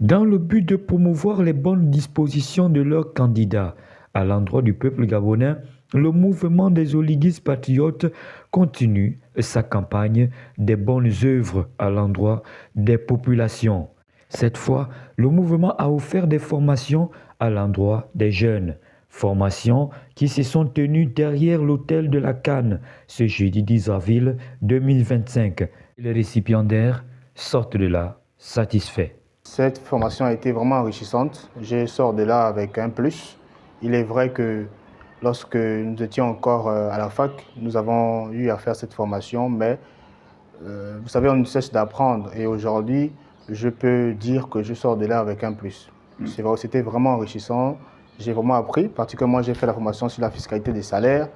Dans le but de promouvoir les bonnes dispositions de leurs candidats à l'endroit du peuple gabonais, le mouvement des Oliguistes patriotes continue sa campagne des bonnes œuvres à l'endroit des populations. Cette fois, le mouvement a offert des formations à l'endroit des jeunes. Formations qui se sont tenues derrière l'hôtel de la Cannes ce jeudi 10 avril 2025. Les récipiendaires sortent de là satisfaits. Cette formation a été vraiment enrichissante. Je sors de là avec un plus. Il est vrai que lorsque nous étions encore à la fac, nous avons eu à faire cette formation, mais vous savez, on ne cesse d'apprendre. Et aujourd'hui, je peux dire que je sors de là avec un plus. C'est vrai, c'était vraiment enrichissant. J'ai vraiment appris. Particulièrement, j'ai fait la formation sur la fiscalité des salaires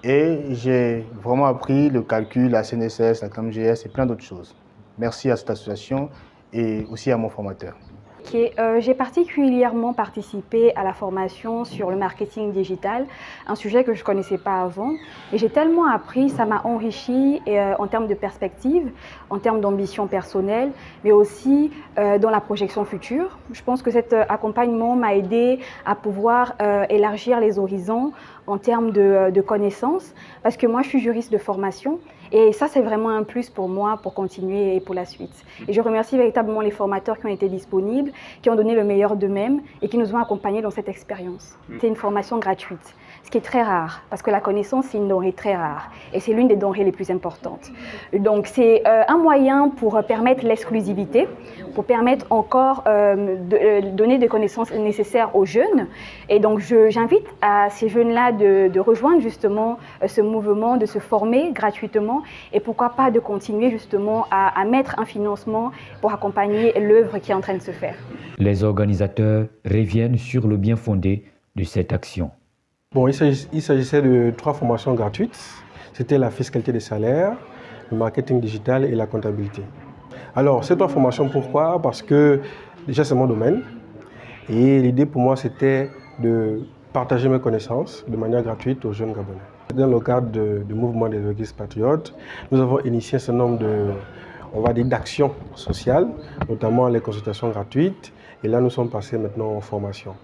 et j'ai vraiment appris le calcul, la CNSS, la CAMGS et plein d'autres choses. Merci à cette association et aussi à mon formateur. J'ai particulièrement participé à la formation sur le marketing digital, un sujet que je ne connaissais pas avant. Et j'ai tellement appris, ça m'a enrichi en termes de perspective, en termes d'ambition personnelle, mais aussi dans la projection future. Je pense que cet accompagnement m'a aidé à pouvoir élargir les horizons en termes de connaissances, parce que moi je suis juriste de formation et ça c'est vraiment un plus pour moi pour continuer et pour la suite. Et je remercie véritablement les formateurs qui ont été disponibles, qui ont donné le meilleur d'eux-mêmes et qui nous ont accompagnés dans cette expérience. C'est une formation gratuite, ce qui est très rare, parce que la connaissance c'est une denrée très rare et c'est l'une des denrées les plus importantes. Donc c'est un moyen pour permettre l'exclusivité, pour permettre encore de donner des connaissances nécessaires aux jeunes. Et donc j'invite à ces jeunes-là de rejoindre justement ce mouvement, de se former gratuitement et pourquoi pas de continuer justement à mettre un financement pour accompagner l'œuvre qui est en train de se faire. Les organisateurs reviennent sur le bien fondé de cette action. Bon, il s'agissait de 3 formations gratuites. C'était la fiscalité des salaires, le marketing digital et la comptabilité. Alors, ces 3 formations, pourquoi? Parce que déjà c'est mon domaine et l'idée pour moi c'était de partager mes connaissances de manière gratuite aux jeunes Gabonais. Dans le cadre du mouvement des Oliguistes patriotes, nous avons initié un certain nombre d'actions sociales, notamment les consultations gratuites. Et là, nous sommes passés maintenant en formation.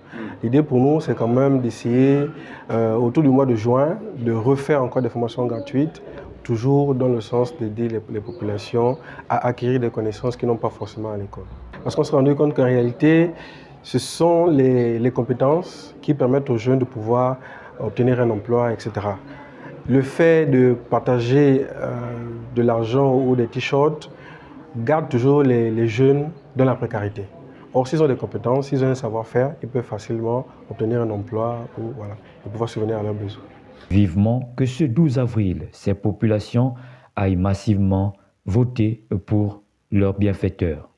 L'idée pour nous, c'est quand même d'essayer, autour du mois de juin, de refaire encore des formations gratuites, toujours dans le sens d'aider les populations à acquérir des connaissances qu'ils n'ont pas forcément à l'école. Parce qu'on s'est rendu compte qu'en réalité, ce sont les compétences qui permettent aux jeunes de pouvoir obtenir un emploi, etc. Le fait de partager de l'argent ou des t-shirts garde toujours les jeunes dans la précarité. Or, s'ils ont des compétences, s'ils ont un savoir-faire, ils peuvent facilement obtenir un emploi et pouvoir subvenir à leurs besoins. Vivement que ce 12 avril, ces populations aillent massivement voter pour leurs bienfaiteurs.